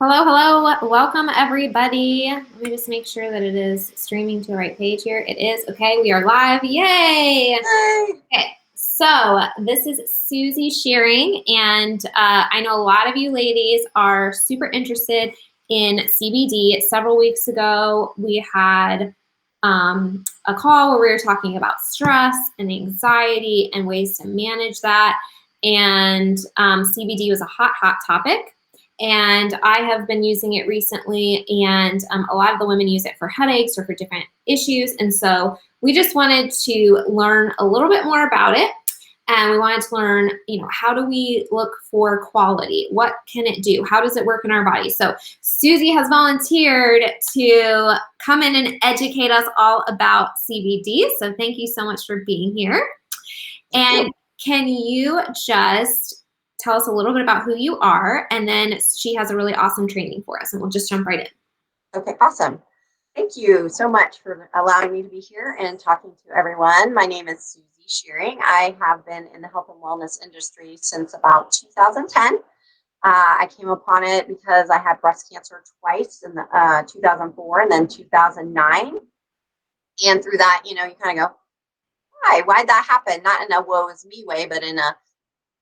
Hello, hello. Welcome, everybody. Let me just make sure that it is streaming to the right page here. It is. Okay, we are live. Yay! Yay! Okay, so this is Susie Schiering, and I know a lot of you ladies are super interested in CBD. Several weeks ago, we had a call where we were talking about stress and anxiety and ways to manage that. And CBD was a hot topic. And I have been using it recently, and a lot of the women use it for headaches or for different issues. And so we just wanted to learn a little bit more about it. And we wanted to learn, how do we look for quality? What can it do? How does it work in our body? So Susie has volunteered to come in and educate us all about CBD. So thank you so much for being here. And can you just tell us a little bit about who you are, and then she has a really awesome training for us, and we'll just jump right in. Okay, awesome. Thank you so much for allowing me to be here and talking to everyone. My name is Susie Schiering. I have been in the health and wellness industry since about 2010. I came upon it because I had breast cancer twice in 2004 and then 2009. And through that, you kind of go, why'd that happen? Not in a woe is me way, but in a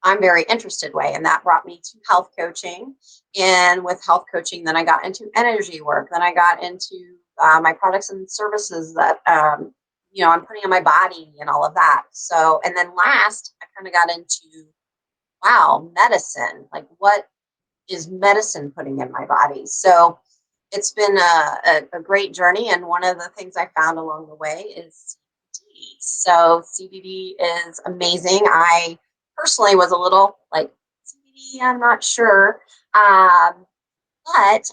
I'm very interested way. And that brought me to health coaching. And with health coaching, then I got into energy work. Then I got into my products and services that, I'm putting on my body and all of that. So, and then last, I kind of got into, medicine. Like, what is medicine putting in my body? So it's been a great journey. And one of the things I found along the way is CBD. So CBD is amazing. I personally was a little like, CBD, I'm not sure. But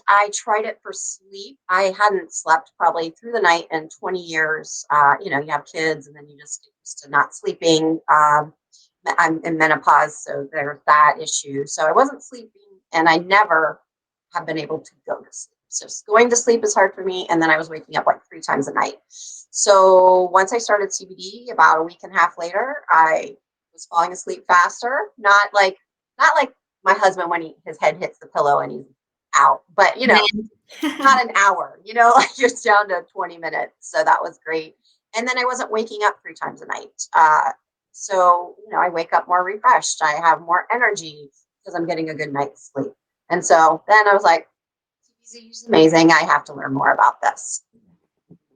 I tried it for sleep. I hadn't slept probably through the night in 20 years. You have kids and then you just get used to not sleeping. I'm in menopause, so there's that issue. So I wasn't sleeping and I never have been able to go to sleep. So going to sleep is hard for me. And then I was waking up like 3 times a night. So once I started CBD, about a week and a half later, I was falling asleep faster. Not like my husband when his head hits the pillow and he's out, but not an hour, like just down to 20 minutes. So that was great. And then I wasn't waking up 3 times a night. So, I wake up more refreshed. I have more energy because I'm getting a good night's sleep. And so then I was like, CBD is amazing. I have to learn more about this.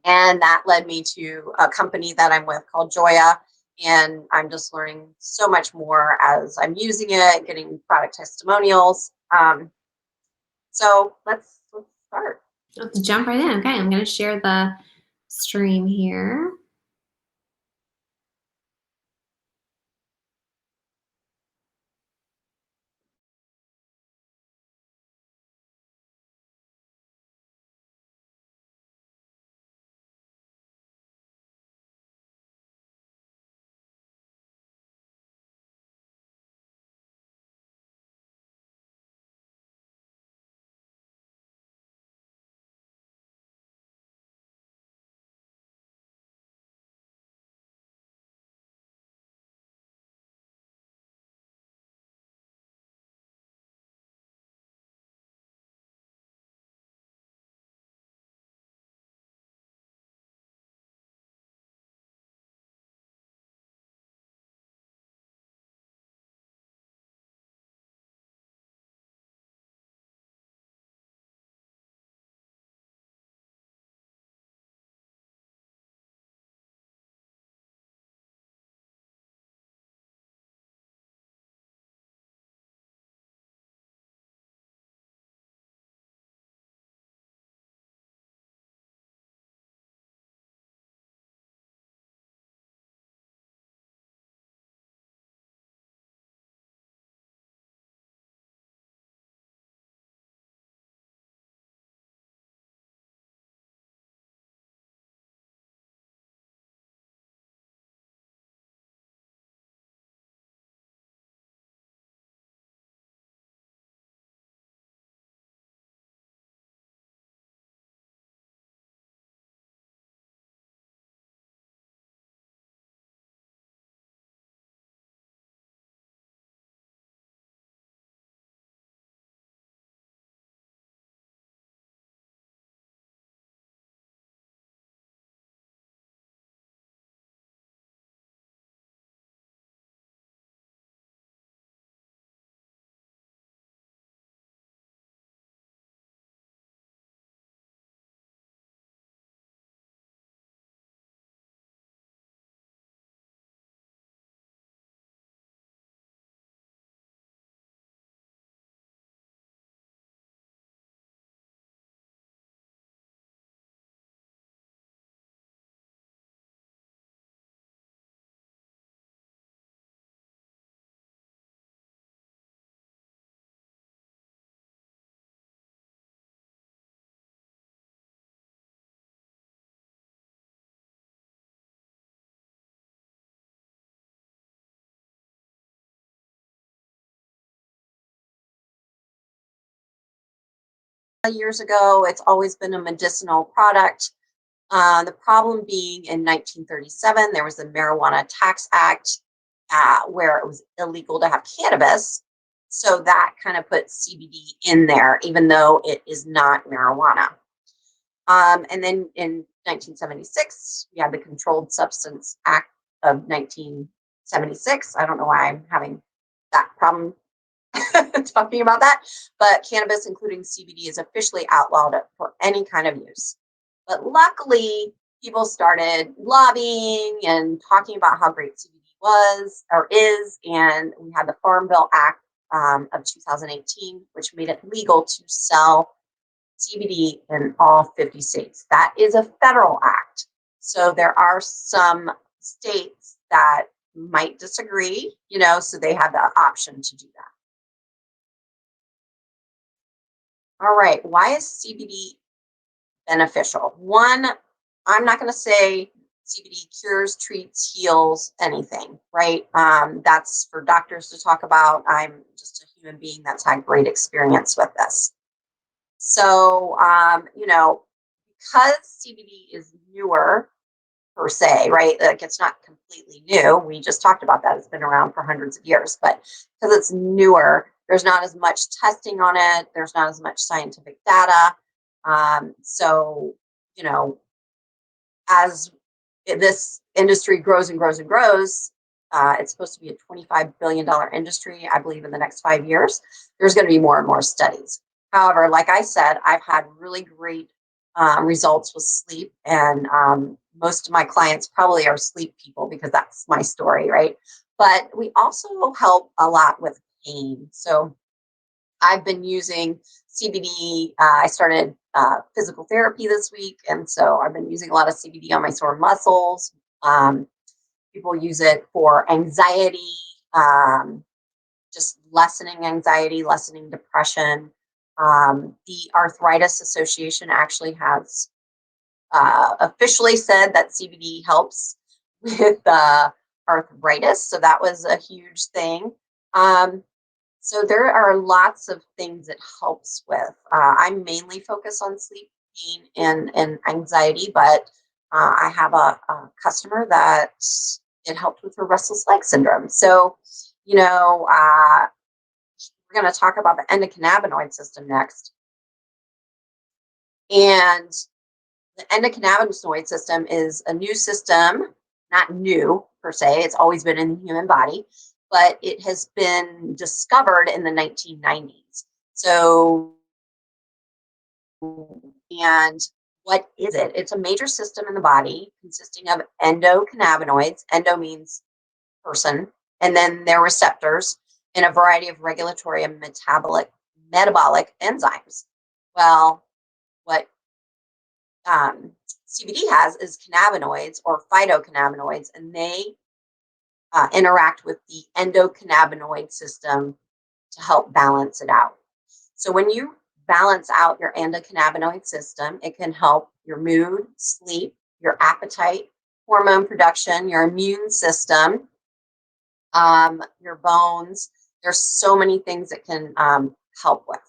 And that led me to a company that I'm with called Joya. And I'm just learning so much more as I'm using it, getting product testimonials. So let's start. Let's jump right in. Okay, I'm going to share the stream here. years ago. It's always been a medicinal product. The problem being in 1937, there was the Marijuana Tax Act where it was illegal to have cannabis. So that kind of put CBD in there, even though it is not marijuana. And then in 1976, we had the Controlled Substance Act of 1976. I don't know why I'm having that problem talking about that, but cannabis, including CBD, is officially outlawed for any kind of use. But luckily, people started lobbying and talking about how great CBD was or is, and we had the Farm Bill Act of 2018, which made it legal to sell CBD in all 50 states. That is a federal act. So there are some states that might disagree, so they have the option to do that. All right, why is CBD beneficial? One, I'm not going to say CBD cures, treats, heals anything, right? That's for doctors to talk about. I'm just a human being that's had great experience with this. So, because CBD is newer per se, right? Like it's not completely new. We just talked about that. It's been around for hundreds of years, but because it's newer, there's not as much testing on it. There's not as much scientific data. So, as this industry grows and grows and grows, it's supposed to be a $25 billion industry, I believe, in the next 5 years. There's going to be more and more studies. However, like I said, I've had really great results with sleep, and most of my clients probably are sleep people because that's my story, right? But we also help a lot with pain. So I've been using CBD. I started physical therapy this week, and so I've been using a lot of CBD on my sore muscles. People use it for anxiety, just lessening anxiety, lessening depression. The Arthritis Association actually has officially said that CBD helps with arthritis, so that was a huge thing. So there are lots of things it helps with. I mainly focus on sleep, pain, and anxiety, but I have a customer that it helped with her restless leg syndrome. So, we're going to talk about the endocannabinoid system next. And the endocannabinoid system is a new system, not new per se, it's always been in the human body, but it has been discovered in the 1990s. So, and what is it? It's a major system in the body consisting of endocannabinoids. Endo means person, and then their receptors, and a variety of regulatory and metabolic enzymes. Well, what CBD has is cannabinoids or phytocannabinoids, and they interact with the endocannabinoid system to help balance it out. So when you balance out your endocannabinoid system, it can help your mood, sleep, your appetite, hormone production, your immune system, your bones. There's so many things it can help with.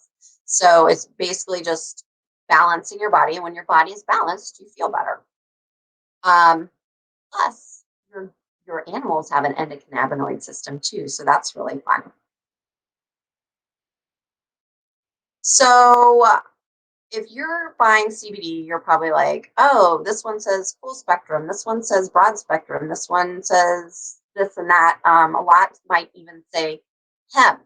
So it's basically just balancing your body. And when your body is balanced, you feel better. Plus, your animals have an endocannabinoid system too. So that's really fun. So if you're buying CBD, you're probably like, oh, this one says full spectrum. This one says broad spectrum. This one says this and that. A lot might even say hemp.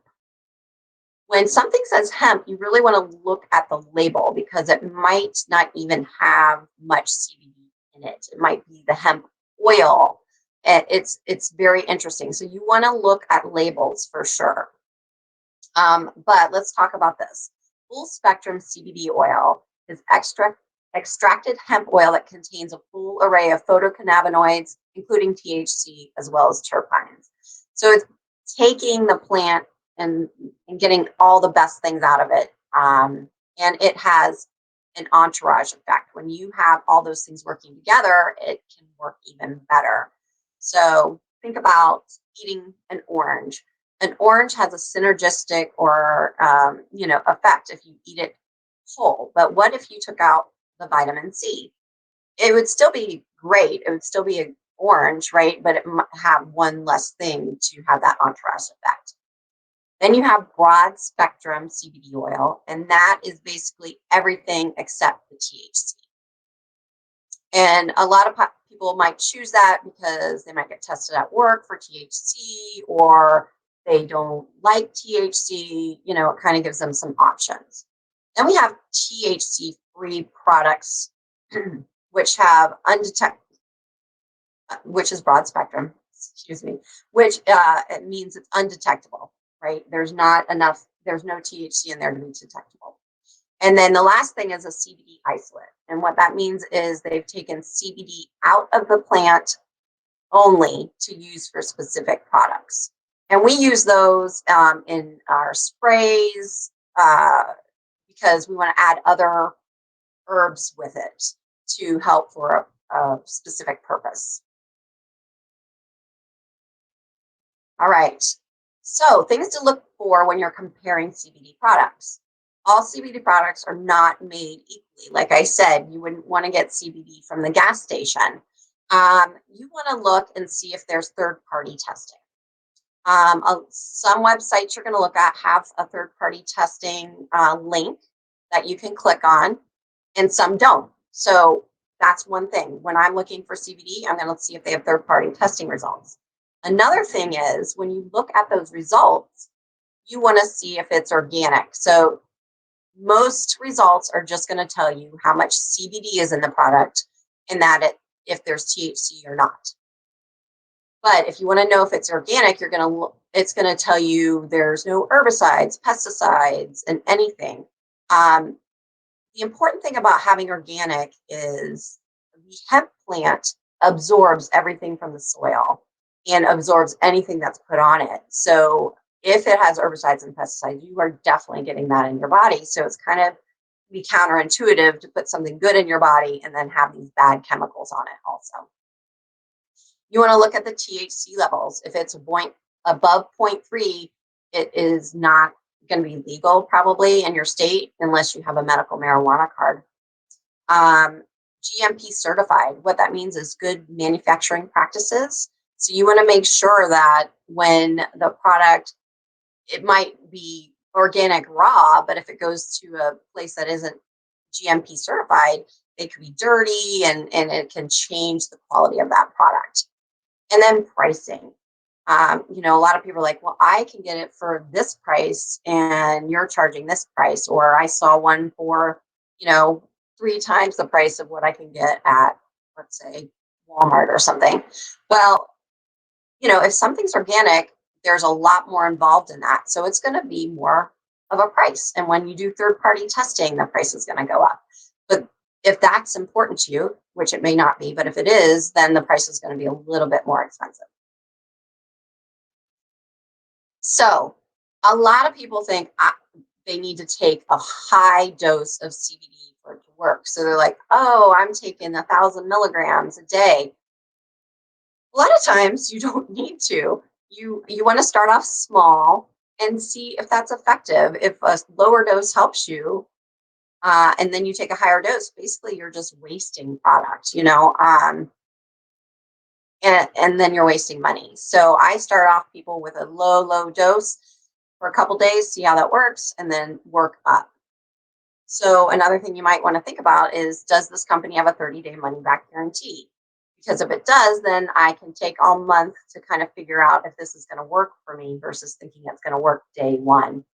When something says hemp, you really want to look at the label because it might not even have much CBD in it. It might be the hemp oil. It's very interesting. So you want to look at labels for sure. But let's talk about this. Full spectrum CBD oil is extracted hemp oil that contains a full array of phytocannabinoids, including THC, as well as terpenes. So it's taking the plant and getting all the best things out of it. And it has an entourage effect. When you have all those things working together, it can work even better. So think about eating an orange. An orange has a synergistic or effect if you eat it whole. But what if you took out the vitamin C? It would still be great. It would still be an orange, right? But it might have one less thing to have that entourage effect. Then you have broad spectrum CBD oil, and that is basically everything except the THC. And a lot of people might choose that because they might get tested at work for THC, or they don't like THC. It kind of gives them some options. Then we have THC free products, which have which is broad spectrum, excuse me, which it means it's undetectable, right? There's no THC in there to be detectable. And then the last thing is a CBD isolate. And what that means is they've taken CBD out of the plant only to use for specific products. And we use those in our sprays because we want to add other herbs with it to help for a specific purpose. All right. So things to look for when you're comparing CBD products. All CBD products are not made equally. Like I said, you wouldn't want to get CBD from the gas station. You want to look and see if there's third-party testing. Some websites you're going to look at have a third-party testing link that you can click on, and some don't. So that's one thing. When I'm looking for CBD, I'm going to see if they have third-party testing results. Another thing is when you look at those results, you want to see if it's organic. So most results are just going to tell you how much CBD is in the product and that if there's THC or not. But if you want to know if it's organic, it's going to tell you there's no herbicides, pesticides, and anything. The important thing about having organic is the hemp plant absorbs everything from the soil and absorbs anything that's put on it. So if it has herbicides and pesticides, you are definitely getting that in your body. So it's kind of be counterintuitive to put something good in your body and then have these bad chemicals on it also. You want to look at the THC levels. If it's above 0.3, it is not going to be legal probably in your state unless you have a medical marijuana card. GMP certified. What that means is good manufacturing practices. So you want to make sure that when the product, it might be organic raw, but if it goes to a place that isn't GMP certified, it could be dirty and it can change the quality of that product. And then pricing. A lot of people are like, well, I can get it for this price and you're charging this price. Or I saw one for, 3 times the price of what I can get at, let's say, Walmart or something. Well, if something's organic, there's a lot more involved in that. So it's going to be more of a price. And when you do third-party testing, the price is going to go up. But if that's important to you, which it may not be, but if it is, then the price is going to be a little bit more expensive. So a lot of people think they need to take a high dose of CBD for it to work. So they're like, oh, I'm taking 1,000 milligrams a day. A lot of times you don't need to. You want to start off small and see if that's effective. If a lower dose helps you, and then you take a higher dose, basically you're just wasting product, and then you're wasting money. So I start off people with a low dose for a couple days, see how that works, and then work up. So another thing you might want to think about is, does this company have a 30-day money back guarantee? Because if it does, then I can take all month to kind of figure out if this is going to work for me versus thinking it's going to work day one.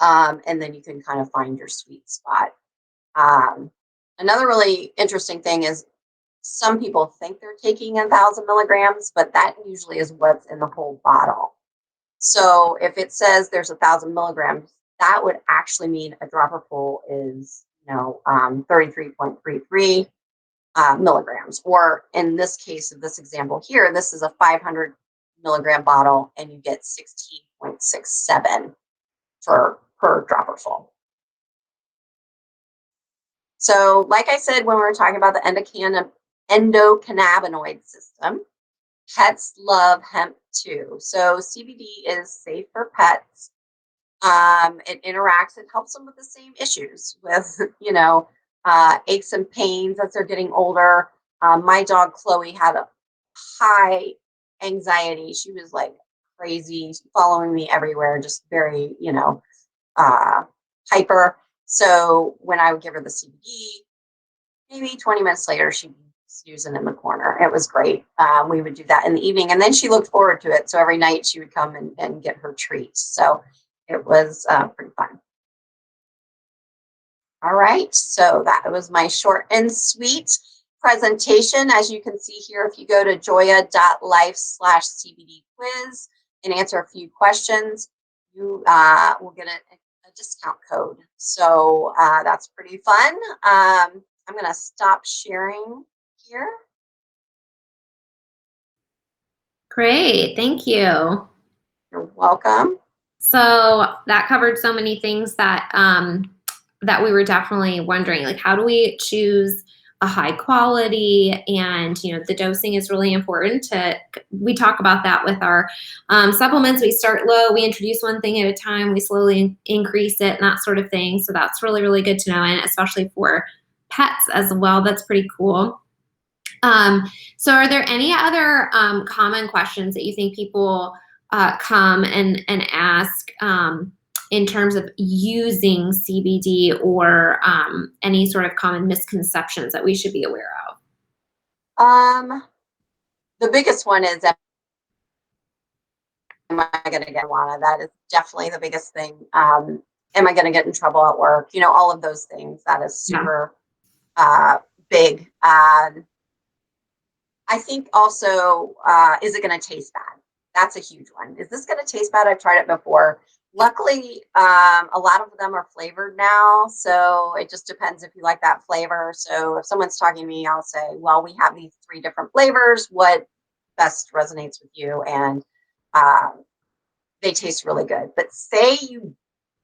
And then you can kind of find your sweet spot. Another really interesting thing is some people think they're taking 1,000 milligrams, but that usually is what's in the whole bottle. So if it says there's 1,000 milligrams, that would actually mean a dropper full is 33.33 milligrams. Or in this case of this example here, this is a 500 milligram bottle, and you get 16.67 per dropper full. So like I said, when we were talking about the endocannabinoid system, pets love hemp too. So CBD is safe for pets. It interacts, it helps them with the same issues with, aches and pains as they're getting older. My dog Chloe had a high anxiety. She was like crazy, following me everywhere, just very, uh, hyper. So when I would give her the CBD, maybe 20 minutes later, she'd be snoozing in the corner. It was great. We would do that in the evening, and then she looked forward to it. So every night she would come and get her treats. So it was pretty fun. All right, so that was my short and sweet presentation. As you can see here, if you go to joya.life/CBD quiz and answer a few questions, you will get a discount code. So that's pretty fun. I'm going to stop sharing here. Great, thank you. You're welcome. So that covered so many things that that we were definitely wondering, like how do we choose a high quality, and the dosing is really important. We talk about that with our supplements. We start low, we introduce one thing at a time, we slowly increase it and that sort of thing. So that's really, really good to know, and especially for pets as well. That's pretty cool. So are there any other common questions that you think people come and ask in terms of using CBD, or any sort of common misconceptions that we should be aware of? The biggest one is, am I going to get marijuana? That is definitely the biggest thing. Am I going to get in trouble at work? All of those things. That is Yeah. super big. I think also, is it going to taste bad? That's a huge one. Is this going to taste bad? I've tried it before. Luckily, a lot of them are flavored now. So it just depends if you like that flavor. So if someone's talking to me, I'll say, well, we have these 3 different flavors. What best resonates with you? And they taste really good. But say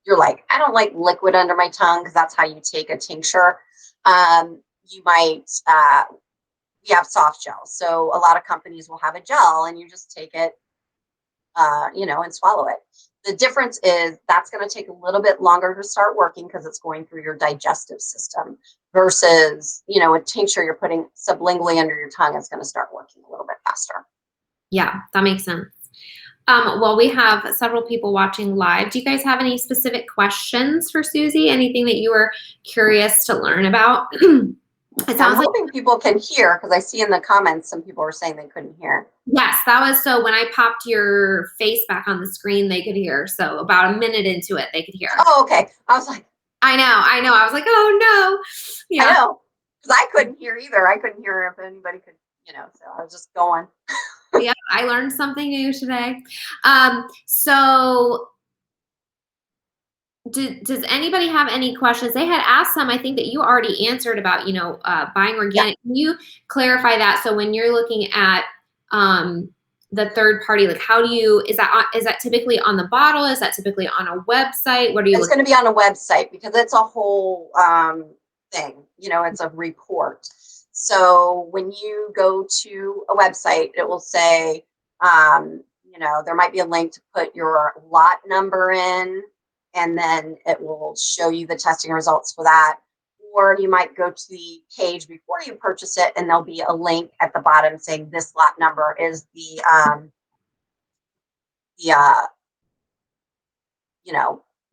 you're like, I don't like liquid under my tongue, because that's how you take a tincture. You might, we have soft gel. So a lot of companies will have a gel, and you just take it, and swallow it. The difference is that's going to take a little bit longer to start working, because it's going through your digestive system, versus, a tincture you're putting sublingually under your tongue is going to start working a little bit faster. Yeah, that makes sense. Well, we have several people watching live. Do you guys have any specific questions for Susie? Anything that you were curious to learn about? I'm hoping people can hear, because I see in the comments some people were saying they couldn't hear. Yes, that was, so when I popped your face back on the screen, they could hear. So about a minute into it, they could hear. Oh, okay. I was like, I know. I was like, oh no. Yeah. I know, because I couldn't hear either. I couldn't hear if anybody could, so I was just going. Yeah, I learned something new today. So does anybody have any questions? They had asked some, I think, that you already answered about, buying organic. Yeah. Can you clarify that? So when you're looking at the third party, like is that typically on the bottle? Is that typically on a website? What are you? It's going to be on a website, because it's a whole thing. It's a report. So when you go to a website, it will say, there might be a link to put your lot number in, and then it will show you the testing results for that. Or you might go to the page before you purchase it, and there'll be a link at the bottom saying this lot number is the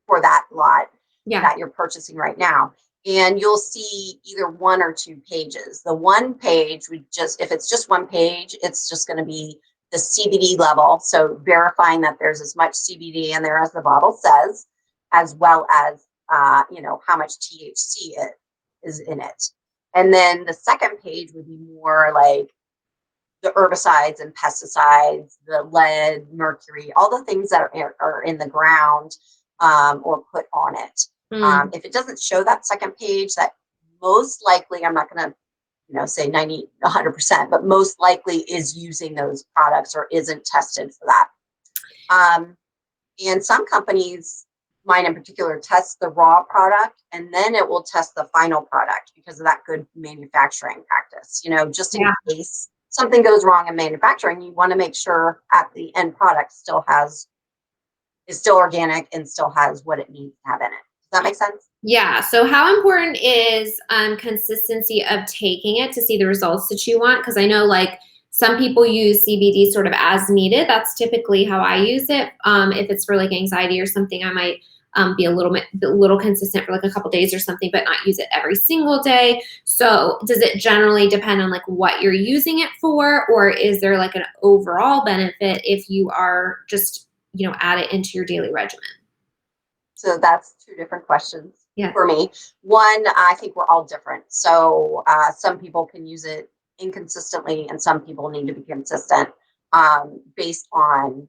for that lot that you're purchasing right now. And you'll see either 1 or 2 pages. The one page if it's just one page, it's just going to be the CBD level. So verifying that there's as much CBD in there as the bottle says, as well as, how much THC is in it. And then the second page would be more like the herbicides and pesticides, the lead, mercury, all the things that are in the ground, or put on it. If it doesn't show that second page, that most likely, I'm not going to say 100%, but most likely is using those products or isn't tested for that. And some companies, mine in particular, test the raw product, and then it will test the final product because of that good manufacturing practice. Just in case something goes wrong in manufacturing, you want to make sure at the end product still has is still organic and still has what it needs to have in it. Does that make sense? Yeah. So how important is consistency of taking it to see the results that you want? Because I know like some people use CBD sort of as needed. That's typically how I use it. If it's for like anxiety or something, I might be a little consistent for like a couple days or something, but not use it every single day. So does it generally depend on like what you're using it for, or is there like an overall benefit if you are just, add it into your daily regimen? So that's two different questions Yeah. for me. One, I think we're all different. So some people can use it inconsistently, and some people need to be consistent based on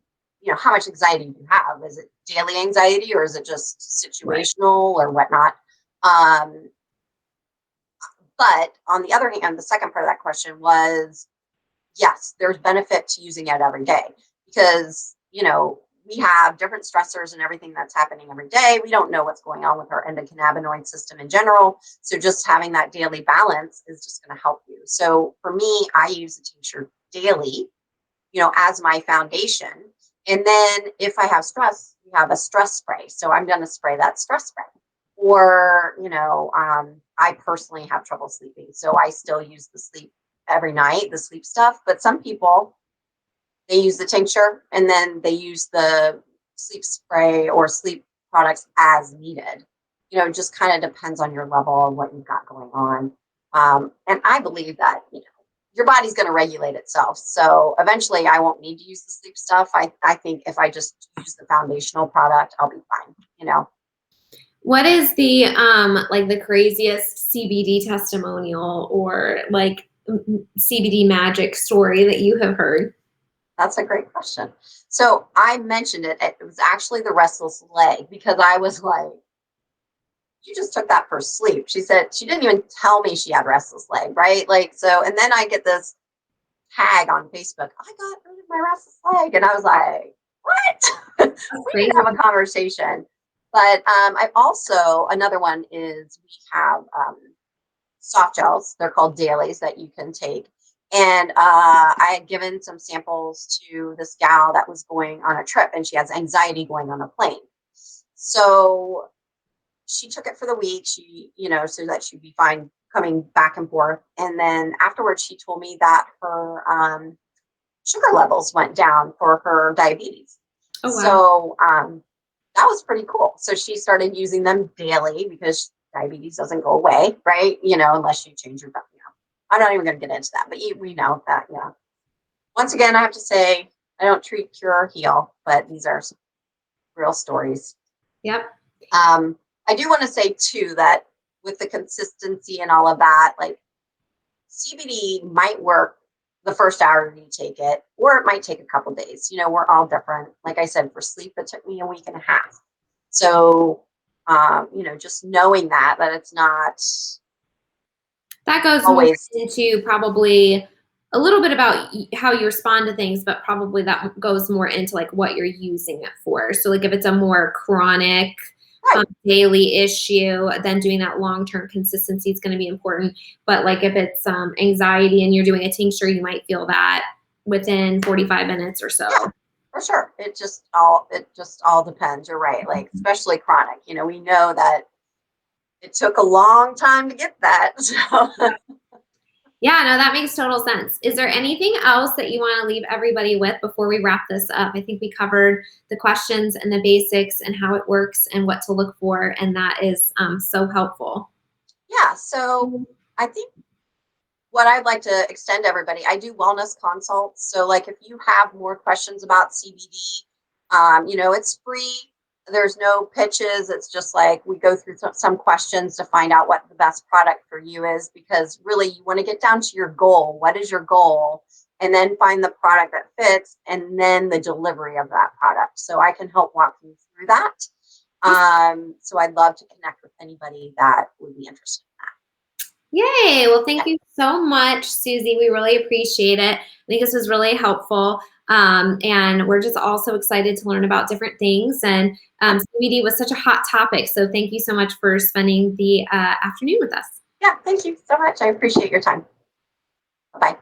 how much anxiety you have. Is it daily anxiety, or is it just Right. situational or whatnot? Um, but on the other hand, the second part of that question was yes, there's benefit to using it every day because, we have different stressors and everything that's happening every day. We don't know what's going on with our endocannabinoid system in general. So just having that daily balance is just going to help you. So for me, I use the tincture daily, as my foundation. And then if I have stress, we have a stress spray. So I'm going to spray that stress spray. Or, I personally have trouble sleeping. So I still use the sleep every night, the sleep stuff. But some people, they use the tincture and then they use the sleep spray or sleep products as needed. It just kind of depends on your level and what you've got going on. And I believe that, your body's going to regulate itself. So eventually I won't need to use the sleep stuff. I think if I just use the foundational product, I'll be fine. What is the like the craziest CBD testimonial or like CBD magic story that you have heard? That's a great question. So I mentioned it. It was actually the restless leg because I was like, you just took that for sleep. She said she didn't even tell me she had restless leg, right? Like, so, and then I get this tag on Facebook. I got rid of my restless leg. And I was like, what? That's We need crazy. to have a conversation. But I also, another one is we have soft gels. They're called dailies that you can take. And I had given some samples to this gal that was going on a trip and she has anxiety going on a plane. So she took it for the week. So that she'd be fine coming back and forth. And then afterwards, she told me that her sugar levels went down for her diabetes. Oh wow. So that was pretty cool. So she started using them daily because diabetes doesn't go away, right? Unless you change your diet. I'm not even going to get into that, but we know that. Once again, I have to say, I don't treat, cure, or heal, but these are some real stories. Yep. I do want to say too that with the consistency and all of that, like CBD might work the first hour you take it, or it might take a couple days. We're all different. Like I said, for sleep, it took me a week and a half. So, just knowing that it's not That goes more always into probably a little bit about how you respond to things, but probably that goes more into like what you're using it for. So like if it's a more chronic right. daily issue, then doing that long-term consistency is going to be important. But like if it's anxiety and you're doing a tincture, you might feel that within 45 minutes or so. Yeah, for sure. It just all depends. You're right. Like especially chronic. We know that it took a long time to get that. So Yeah, no, that makes total sense. Is there anything else that you want to leave everybody with before we wrap this up? I think we covered the questions and the basics and how it works and what to look for, and that is so helpful. yeah. So I think what I'd like to extend to everybody, I do wellness consults. So like if you have more questions about CBD, it's free. There's no pitches. It's just like we go through some questions to find out what the best product for you is, because really you want to get down to your goal. What is your goal? And then find the product that fits and then the delivery of that product. So I can help walk you through that. So I'd love to connect with anybody that would be interested Yay. Well, in thank that. you so much, Susie. We really appreciate it. I think this was really helpful. And we're just also excited to learn about different things. And CBD was such a hot topic. So thank you so much for spending the afternoon with us. Yeah, thank you so much. I appreciate your time. Bye-bye.